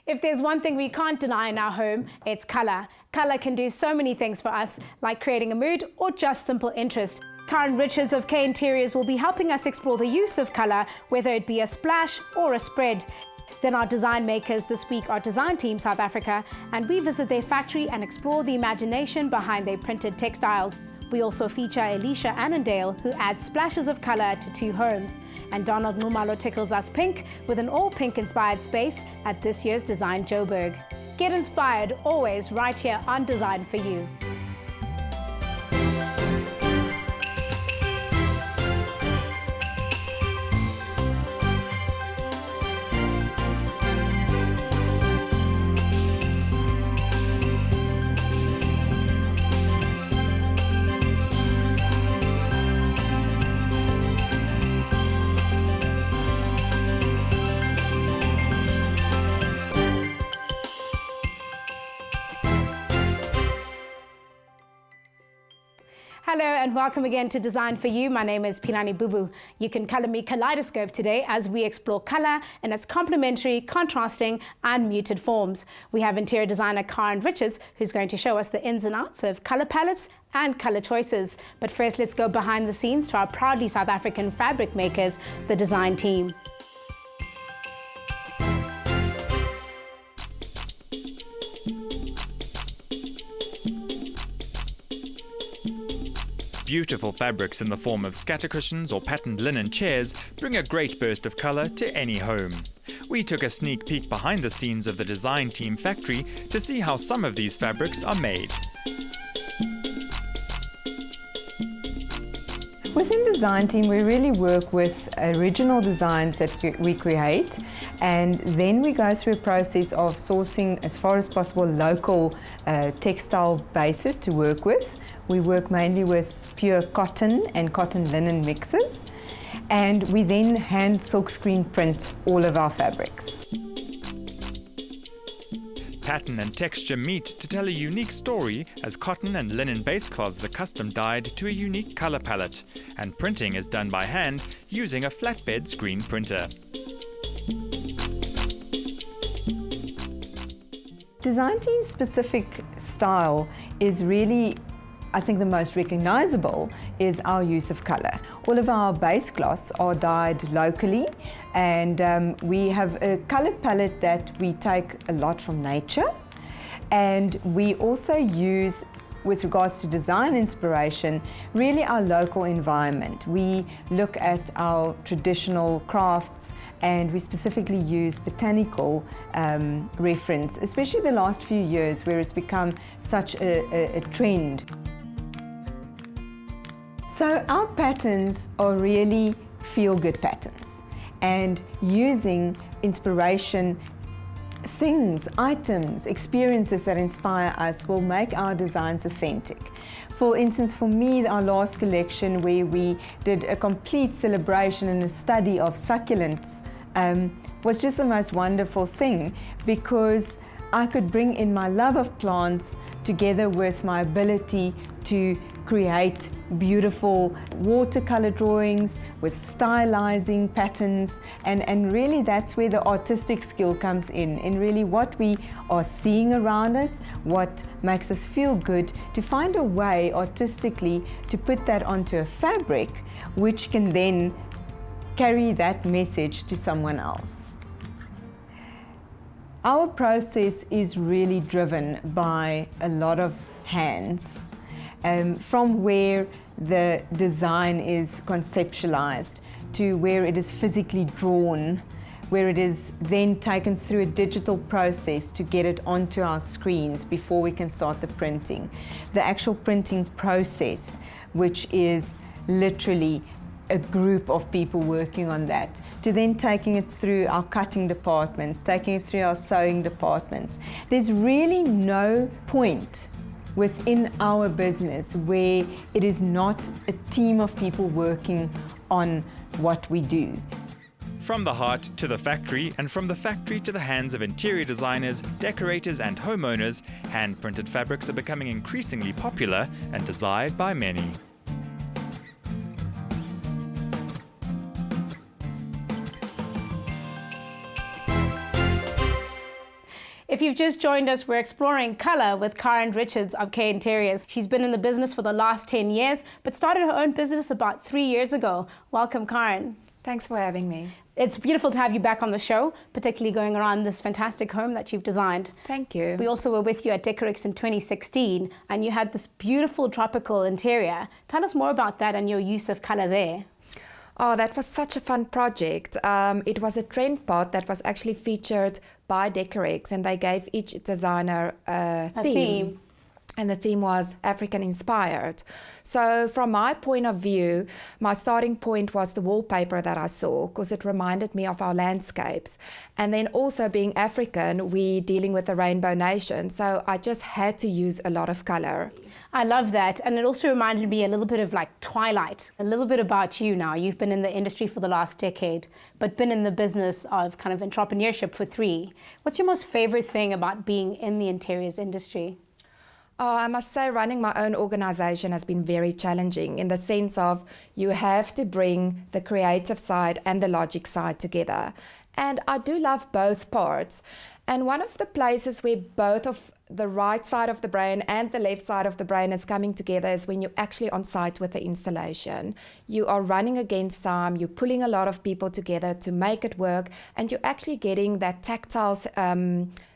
If there's one thing we can't deny in our home, it's color. Color can do so many things for us, like creating a mood or just simple interest. Karen Richards of K Interiors will be helping us explore the use of color, whether it be a splash or a spread. Then our design makers this week are Design Team South Africa, and we visit their factory and explore the imagination behind their printed textiles. We also feature Alicia Annandale, who adds splashes of color to 2 homes. And Donald Numalo tickles us pink with an all-pink inspired space at this year's Design Joburg. Get inspired always right here on Design for You. Hello and welcome again to Design for You. My name is Pilani Bubu. You can colour me Kaleidoscope today as we explore colour in its complementary, contrasting and muted forms. We have interior designer Karen Richards, who's going to show us the ins and outs of colour palettes and colour choices. But first, let's go behind the scenes to our proudly South African fabric makers, the Design Team. Beautiful fabrics in the form of scatter cushions or patterned linen chairs bring a great burst of colour to any home. We took a sneak peek behind the scenes of the Design Team factory to see how some of these fabrics are made. Within Design Team, we really work with original designs that we create, and then we go through a process of sourcing as far as possible local textile bases to work with. We work mainly with pure cotton and cotton linen mixes, and we then hand silkscreen print all of our fabrics. Pattern and texture meet to tell a unique story as cotton and linen base cloths are custom dyed to a unique colour palette, and printing is done by hand using a flatbed screen printer. Design Team's specific style is really, I think the most recognizable is our use of color. All of our base cloths are dyed locally, and we have a color palette that we take a lot from nature, and we also use, with regards to design inspiration, really our local environment. We look at our traditional crafts, and we specifically use botanical reference, especially the last few years where it's become such a trend. So our patterns are really feel-good patterns, and using inspiration, things, items, experiences that inspire us will make our designs authentic. For instance, for me, our last collection where we did a complete celebration and a study of succulents was just the most wonderful thing, because I could bring in my love of plants together with my ability to create beautiful watercolor drawings with stylizing patterns, and really that's where the artistic skill comes in really what we are seeing around us, what makes us feel good, to find a way artistically to put that onto a fabric which can then carry that message to someone else. Our process is really driven by a lot of hands. From where the design is conceptualized to where it is physically drawn, where it is then taken through a digital process to get it onto our screens before we can start the printing. The actual printing process, which is literally a group of people working on that, to then taking it through our cutting departments, taking it through our sewing departments. There's really no point within our business where it is not a team of people working on what we do. From the heart to the factory, and from the factory to the hands of interior designers, decorators and homeowners, hand-printed fabrics are becoming increasingly popular and desired by many. If you've just joined us, we're exploring colour with Karen Richards of K Interiors. She's been in the business for the last 10 years, but started her own business about 3 years ago. Welcome, Karen. Thanks for having me. It's beautiful to have you back on the show, particularly going around this fantastic home that you've designed. Thank you. We also were with you at Decor in 2016, and you had this beautiful tropical interior. Tell us more about that and your use of colour there. Oh, that was such a fun project. It was a trend pot that was actually featured by Decorex, and they gave each designer a theme. And the theme was African inspired. So from my point of view, my starting point was the wallpaper that I saw, because it reminded me of our landscapes. And then also being African, we dealing with the Rainbow Nation. So I just had to use a lot of color. I love that. And it also reminded me a little bit of like Twilight. A little bit about you now. You've been in the industry for the last decade, but been in the business of kind of entrepreneurship for 3. What's your most favorite thing about being in the interiors industry? Oh, I must say running my own organization has been very challenging in the sense of you have to bring the creative side and the logic side together. And I do love both parts. And one of the places where both of the right side of the brain and the left side of the brain is coming together is when you're actually on site with the installation. You are running against time, you're pulling a lot of people together to make it work, and you're actually getting that tactile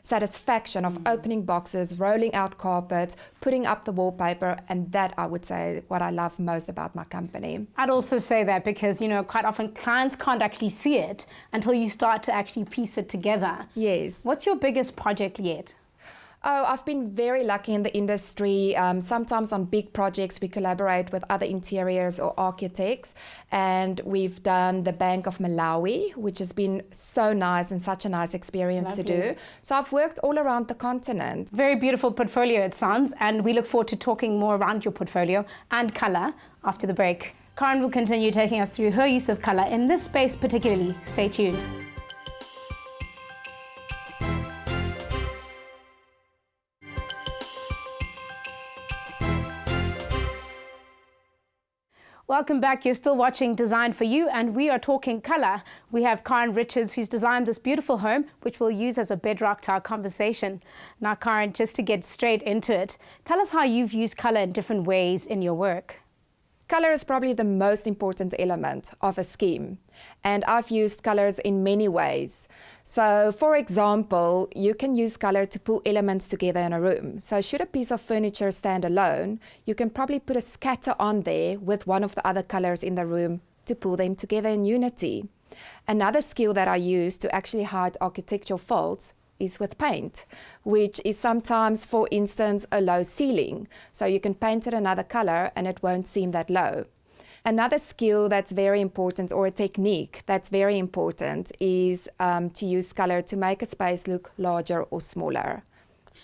satisfaction of opening boxes, rolling out carpets, putting up the wallpaper, and that, I would say, what I love most about my company. I'd also say that because, you know, quite often clients can't actually see it until you start to actually piece it together. Yes. What's your biggest project yet? Oh, I've been very lucky in the industry. Sometimes on big projects, we collaborate with other interiors or architects. And we've done the Bank of Malawi, which has been so nice and such a nice experience to do. So I've worked all around the continent. Very beautiful portfolio, it sounds. And we look forward to talking more around your portfolio and colour after the break. Karen will continue taking us through her use of colour in this space particularly. Stay tuned. Welcome back. You're still watching Design for You, and we are talking colour. We have Karen Richards, who's designed this beautiful home, which we'll use as a bedrock to our conversation. Now, Karen, just to get straight into it, tell us how you've used colour in different ways in your work. Color is probably the most important element of a scheme, and I've used colors in many ways. So, for example, you can use color to pull elements together in a room. So should a piece of furniture stand alone, you can probably put a scatter on there with one of the other colors in the room to pull them together in unity. Another skill that I use to actually hide architectural faults is with paint, which is sometimes, for instance, a low ceiling. So you can paint it another color and it won't seem that low. Another skill that's very important, or a technique that's very important, is to use color to make a space look larger or smaller.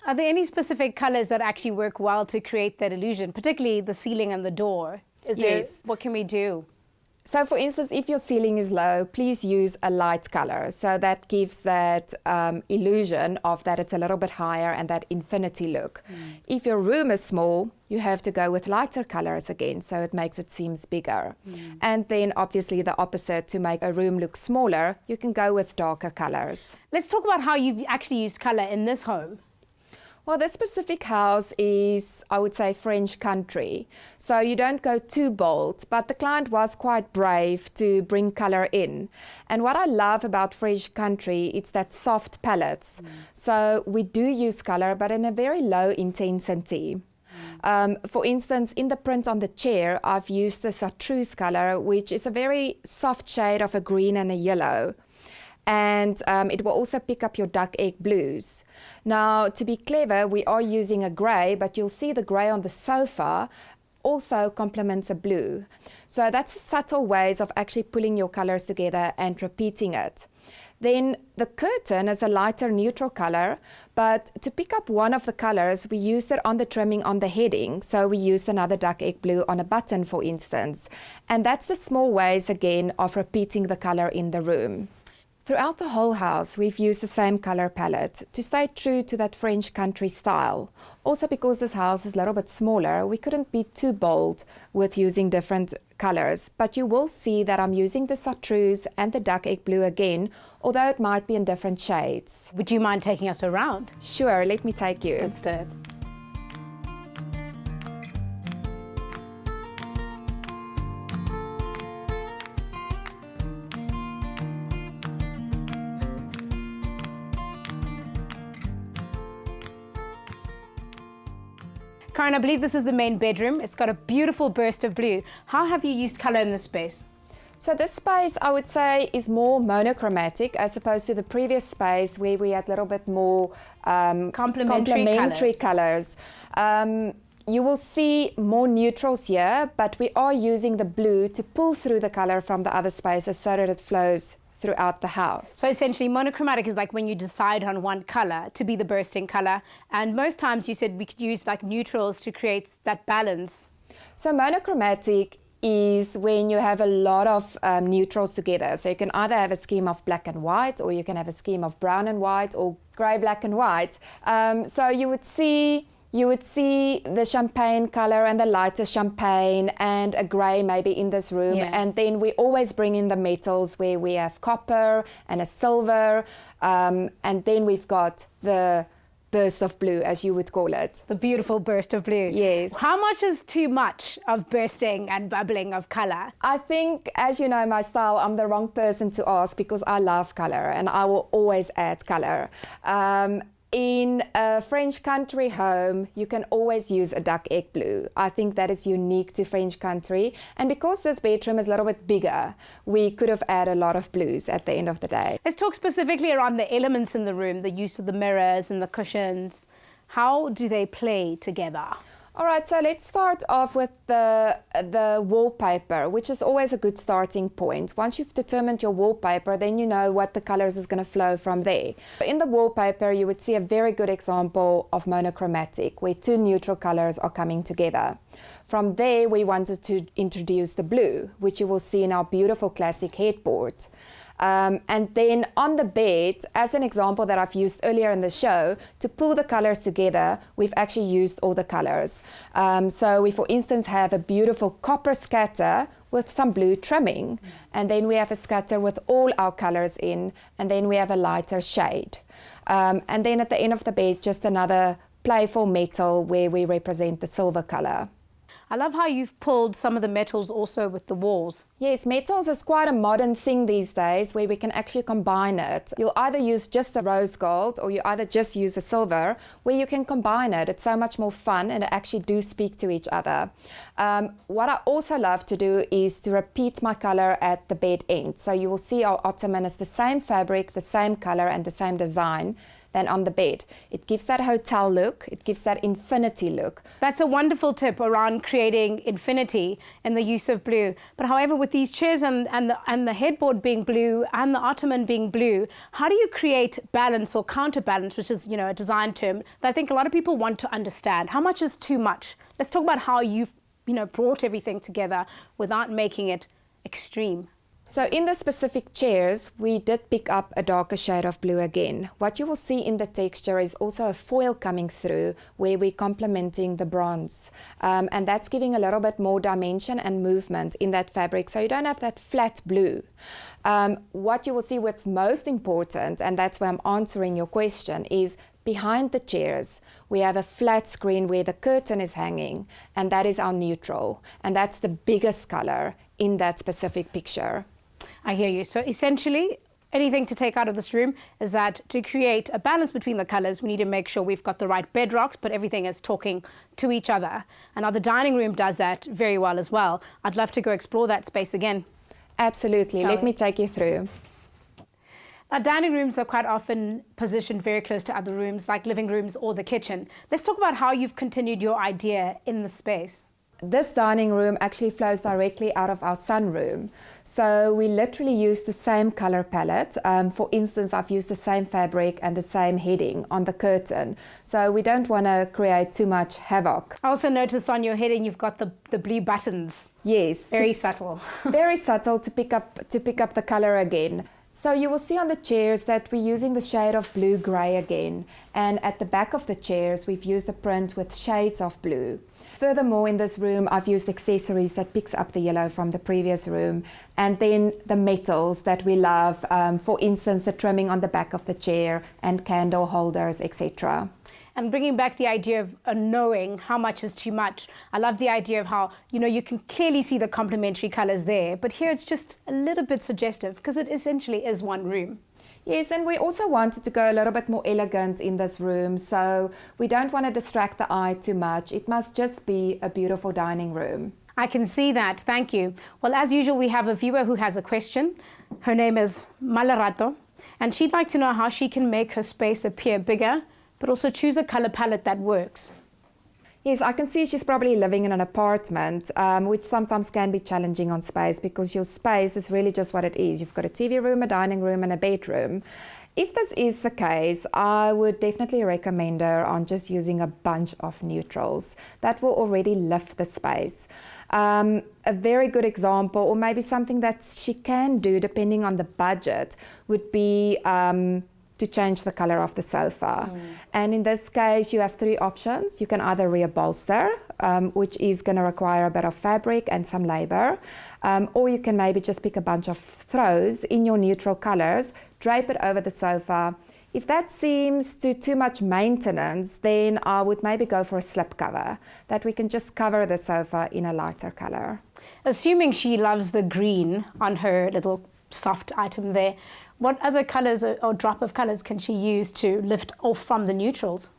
Are there any specific colors that actually work well to create that illusion, particularly the ceiling and the door? Yes. What can we do? So for instance, if your ceiling is low, please use a light color. So that gives that illusion of that it's a little bit higher and that infinity look. If your room is small, you have to go with lighter colors again, so it makes it seem bigger. And then obviously the opposite, to make a room look smaller, you can go with darker colors. Let's talk about how you've actually used color in this home. Well, this specific house is, I would say, French country. So you don't go too bold, but the client was quite brave to bring color in. And what I love about French country, it's that soft palettes. So we do use color, but in a very low intensity. For instance, in the print on the chair, I've used the chartreuse color, which is a very soft shade of a green and a yellow. And it will also pick up your duck egg blues. Now, to be clever, we are using a grey, but you'll see the grey on the sofa also complements a blue. So that's subtle ways of actually pulling your colours together and repeating it. Then the curtain is a lighter neutral colour, but to pick up one of the colours, we used it on the trimming on the heading. So we used another duck egg blue on a button, for instance. And that's the small ways, again, of repeating the colour in the room. Throughout the whole house, we've used the same color palette to stay true to that French country style. Also, because this house is a little bit smaller, we couldn't be too bold with using different colors. But you will see that I'm using the chartreuse and the duck egg blue again, although it might be in different shades. Would you mind taking us around? Sure, let me take you. Let's do it. Karen, I believe this is the main bedroom. It's got a beautiful burst of blue. How have you used color in this space? So this space, I would say, is more monochromatic as opposed to the previous space where we had a little bit more complementary colors. You will see more neutrals here, but we are using the blue to pull through the color from the other spaces so that it flows throughout the house. So essentially monochromatic is like when you decide on one color to be the bursting color, and most times you said we could use like neutrals to create that balance. So monochromatic is when you have a lot of neutrals together. So you can either have a scheme of black and white, or you can have a scheme of brown and white, or grey, black and white. So you would see the champagne color and the lighter champagne and a grey maybe in this room. Yeah. And then we always bring in the metals where we have copper and a silver. And then we've got the burst of blue, as you would call it. The beautiful burst of blue. Yes. How much is too much of bursting and bubbling of color? I think, as you know my style, I'm the wrong person to ask because I love color and I will always add color. In a French country home, you can always use a duck egg blue. I think that is unique to French country. And because this bedroom is a little bit bigger, we could have added a lot of blues at the end of the day. Let's talk specifically around the elements in the room, the use of the mirrors and the cushions. How do they play together? All right, so let's start off with the wallpaper, which is always a good starting point. Once you've determined your wallpaper, then you know what the colors is going to flow from there. In the wallpaper, you would see a very good example of monochromatic, where two neutral colors are coming together. From there, we wanted to introduce the blue, which you will see in our beautiful classic headboard. And then on the bed, as an example that I've used earlier in the show, to pull the colors together, we've actually used all the colors. So we, for instance, have a beautiful copper scatter with some blue trimming. And then we have a scatter with all our colors in, and then we have a lighter shade. And then at the end of the bed, just another playful metal where we represent the silver color. I love how you've pulled some of the metals also with the walls. Yes, metals is quite a modern thing these days where we can actually combine it. You'll either use just the rose gold or you either just use a silver where you can combine it. It's so much more fun and it actually do speak to each other. What I also love to do is to repeat my color at the bed end. So you will see our ottoman is the same fabric, the same color and the same design than on the bed. It gives that hotel look, it gives that infinity look. That's a wonderful tip around creating infinity in the use of blue. But however, with these chairs and the headboard being blue and the ottoman being blue, how do you create balance or counterbalance, which is, you know, a design term that I think a lot of people want to understand? How much is too much? Let's talk about how you've, you know, brought everything together without making it extreme. So in the specific chairs, we did pick up a darker shade of blue again. What you will see in the texture is also a foil coming through where we're complementing the bronze. And that's giving a little bit more dimension and movement in that fabric, so you don't have that flat blue. What you will see, what's most important, and that's where I'm answering your question, is behind the chairs, we have a flat screen where the curtain is hanging, and that is our neutral. And that's the biggest color in that specific picture. I hear you. So essentially, anything to take out of this room is that to create a balance between the colors, we need to make sure we've got the right bedrocks, but everything is talking to each other. And now the dining room does that very well as well. I'd love to go explore that space again. Absolutely. Let me take you through. Now, dining rooms are quite often positioned very close to other rooms, like living rooms or the kitchen. Let's talk about how you've continued your idea in the space. This dining room actually flows directly out of our sunroom. So we literally use the same color palette. For instance, I've used the same fabric and the same heading on the curtain. So we don't want to create too much havoc. I also noticed on your heading you've got the blue buttons. Yes. Very subtle. Very subtle to pick up the color again. So you will see on the chairs that we're using the shade of blue-grey again, and at the back of the chairs we've used a print with shades of blue. Furthermore, in this room I've used accessories that picks up the yellow from the previous room, and then the metals that we love, for instance the trimming on the back of the chair and candle holders, etc. And bringing back the idea of knowing how much is too much. I love the idea of how, you can clearly see the complementary colours there, but here it's just a little bit suggestive because it essentially is one room. Yes, and we also wanted to go a little bit more elegant in this room, so we don't want to distract the eye too much. It must just be a beautiful dining room. I can see that, thank you. Well, as usual, we have a viewer who has a question. Her name is Malarato, and she'd like to know how she can make her space appear bigger, but also choose a colour palette that works. Yes, I can see she's probably living in an apartment, which sometimes can be challenging on space because your space is really just what it is. You've got a TV room, a dining room and a bedroom. If this is the case, I would definitely recommend her on just using a bunch of neutrals. That will already lift the space. A very good example, or maybe something that she can do depending on the budget, would be to change the color of the sofa. And in this case, you have three options. You can either reupholster, which is going to require a bit of fabric and some labor, or you can maybe just pick a bunch of throws in your neutral colors, drape it over the sofa. If that seems too much maintenance, then I would maybe go for a slip cover, that we can just cover the sofa in a lighter color. Assuming she loves the green on her little soft item there, what other colours or drop of colours can she use to lift off from the neutrals?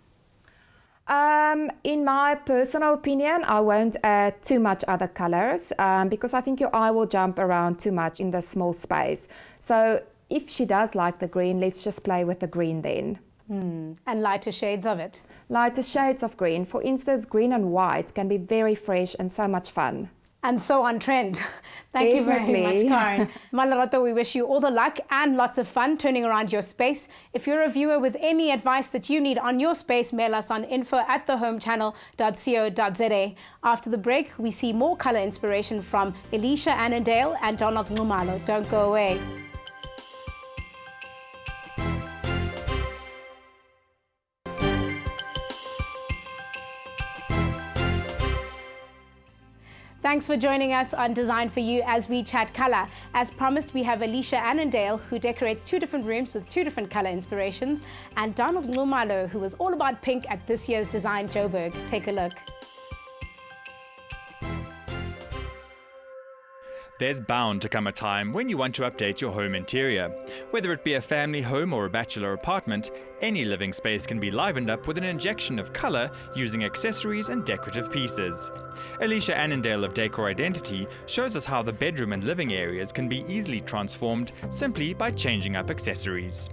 In my personal opinion, I won't add too much other colours because I think your eye will jump around too much in this small space. So if she does like the green, let's just play with the green then. And lighter shades of it. Lighter shades of green. For instance, green and white can be very fresh and so much fun. And so on trend. Thank you very much, Karen. Malarato, we wish you all the luck and lots of fun turning around your space. If you're a viewer with any advice that you need on your space, mail us on info@thehomechannel.co.za. After the break, we see more colour inspiration from Alicia Annandale and Donald Ngumalo. Don't go away. Thanks for joining us on Design for You as we chat colour. As promised, we have Alicia Annandale, who decorates 2 different rooms with 2 different colour inspirations, and Donald Ngumalo, who was all about pink at this year's Design Joburg. Take a look. There's bound to come a time when you want to update your home interior. Whether it be a family home or a bachelor apartment, any living space can be livened up with an injection of colour using accessories and decorative pieces. Alicia Annandale of Decor Identity shows us how the bedroom and living areas can be easily transformed simply by changing up accessories.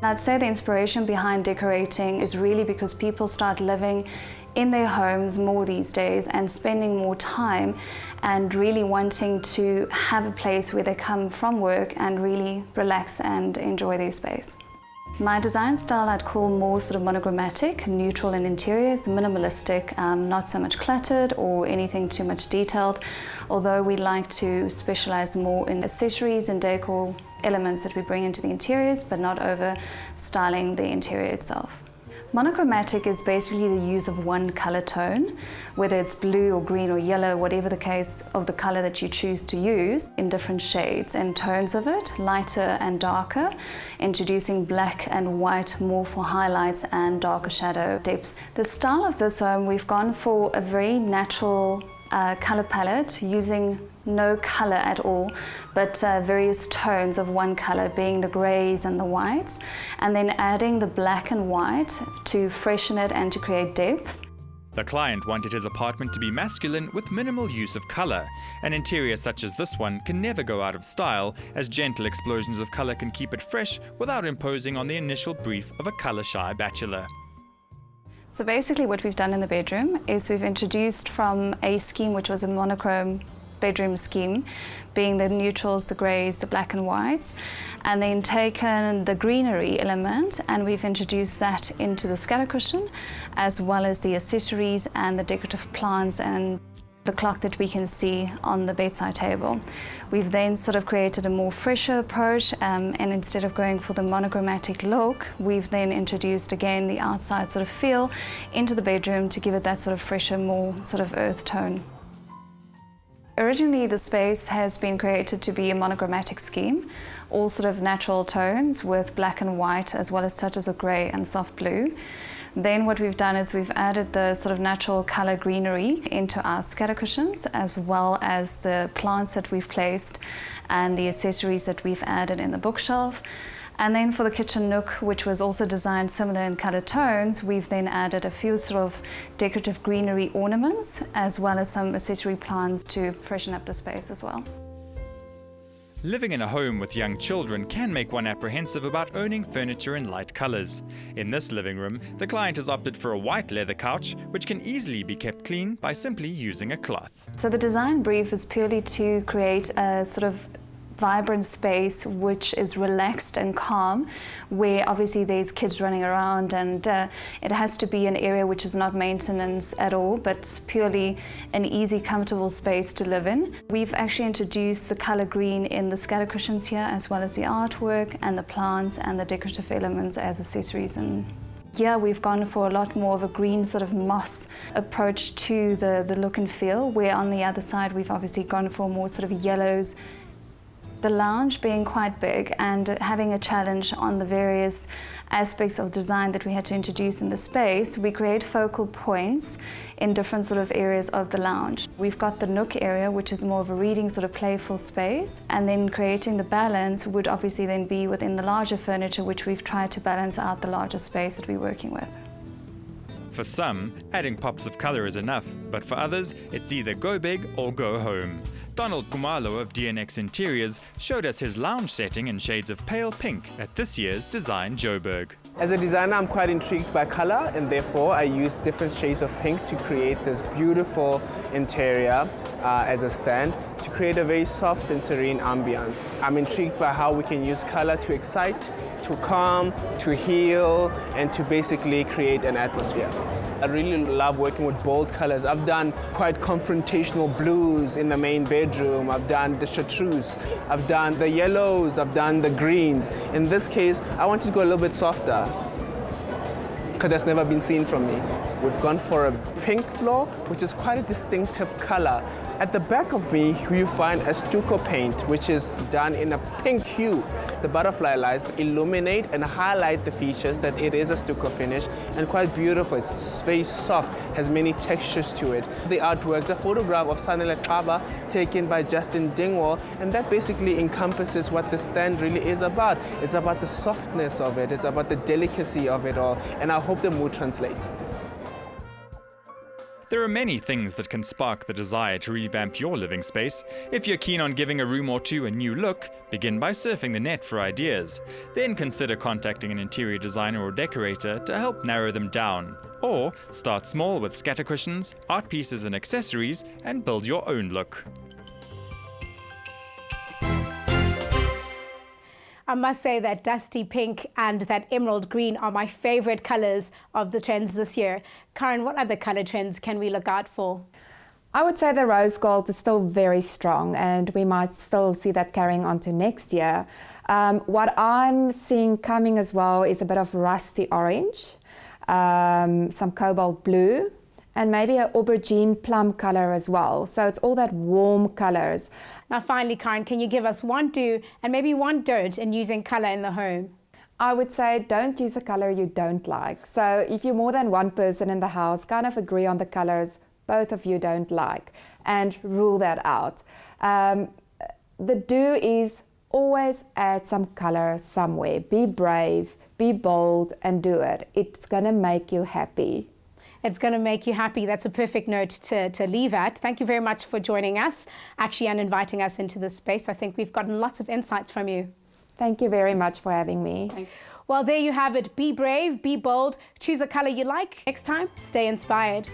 I'd say the inspiration behind decorating is really because people start living in their homes more these days and spending more time and really wanting to have a place where they come from work and really relax and enjoy their space. My design style I'd call more sort of monochromatic, neutral in interiors, minimalistic, not so much cluttered or anything too much detailed, although we like to specialize more in accessories and decor elements that we bring into the interiors, but not over styling the interior itself. Monochromatic is basically the use of one color tone, whether it's blue or green or yellow, whatever the case of the color that you choose to use, in different shades and tones of it, lighter and darker, introducing black and white more for highlights and darker shadow depths. The style of this home, we've gone for a very natural color palette, using no color at all, but various tones of one color, being the grays and the whites, and then adding the black and white to freshen it and to create depth. The client wanted his apartment to be masculine with minimal use of colour. An interior such as this one can never go out of style, as gentle explosions of colour can keep it fresh without imposing on the initial brief of a colour-shy bachelor. So basically what we've done in the bedroom is we've introduced from a scheme which was a monochrome bedroom scheme, being the neutrals, the greys, the black and whites, and then taken the greenery element and we've introduced that into the scatter cushion, as well as the accessories and the decorative plants and the clock that we can see on the bedside table. We've then sort of created a more fresher approach, and instead of going for the monochromatic look, we've then introduced again the outside sort of feel into the bedroom to give it that sort of fresher, more sort of earth tone. Originally, the space has been created to be a monochromatic scheme, all sort of natural tones with black and white, as well as touches of grey and soft blue. Then what we've done is we've added the sort of natural colour greenery into our scatter cushions, as well as the plants that we've placed and the accessories that we've added in the bookshelf. And then for the kitchen nook, which was also designed similar in colour tones, we've then added a few sort of decorative greenery ornaments, as well as some accessory plants to freshen up the space as well. Living in a home with young children can make one apprehensive about owning furniture in light colours. In this living room, the client has opted for a white leather couch, which can easily be kept clean by simply using a cloth. So the design brief is purely to create a sort of vibrant space which is relaxed and calm, where obviously there's kids running around, and it has to be an area which is not maintenance at all, but purely an easy, comfortable space to live in. We've actually introduced the colour green in the scatter cushions here, as well as the artwork and the plants and the decorative elements as accessories. And yeah, we've gone for a lot more of a green sort of moss approach to the look and feel, where on the other side we've obviously gone for more sort of yellows. The lounge being quite big and having a challenge on the various aspects of design that we had to introduce in the space, we create focal points in different sort of areas of the lounge. We've got the nook area, which is more of a reading sort of playful space, and then creating the balance would obviously then be within the larger furniture, which we've tried to balance out the larger space that we're working with. For some, adding pops of colour is enough, but for others, it's either go big or go home. Donald Kumalo of DNX Interiors showed us his lounge setting in shades of pale pink at this year's Design Joburg. As a designer, I'm quite intrigued by color, and therefore I used different shades of pink to create this beautiful interior as a stand, to create a very soft and serene ambience. I'm intrigued by how we can use color to excite, to calm, to heal, and to basically create an atmosphere. I really love working with bold colors. I've done quite confrontational blues in the main bedroom. I've done the chartreuse. I've done the yellows. I've done the greens. In this case, I wanted to go a little bit softer, because that's never been seen from me. We've gone for a pink floor, which is quite a distinctive color. At the back of me, you find a stucco paint, which is done in a pink hue. The butterfly lights illuminate and highlight the features that it is a stucco finish, and quite beautiful. It's very soft, has many textures to it. The artwork is a photograph of Sanele Kaba taken by Justin Dingwall, and that basically encompasses what the stand really is about. It's about the softness of it, it's about the delicacy of it all, and I hope the mood translates. There are many things that can spark the desire to revamp your living space. If you're keen on giving a room or two a new look, begin by surfing the net for ideas. Then consider contacting an interior designer or decorator to help narrow them down. Or start small with scatter cushions, art pieces and accessories, and build your own look. I must say that dusty pink and that emerald green are my favorite colors of the trends this year. Karen, what other color trends can we look out for? I would say the rose gold is still very strong, and we might still see that carrying on to next year. What I'm seeing coming as well is a bit of rusty orange, some cobalt blue, and maybe an aubergine plum color as well. So it's all that warm colors. Now finally, Karen, can you give us one do and maybe one don't in using color in the home? I would say don't use a color you don't like. So if you're more than one person in the house, kind of agree on the colors both of you don't like and rule that out. The do is always add some color somewhere. Be brave, be bold, and do it. It's gonna make you happy. It's going to make you happy. That's a perfect note to leave at. Thank you very much for joining us, actually, and inviting us into this space. I think we've gotten lots of insights from you. Thank you very much for having me. Well, there you have it. Be brave, be bold, choose a color you like. Next time, stay inspired.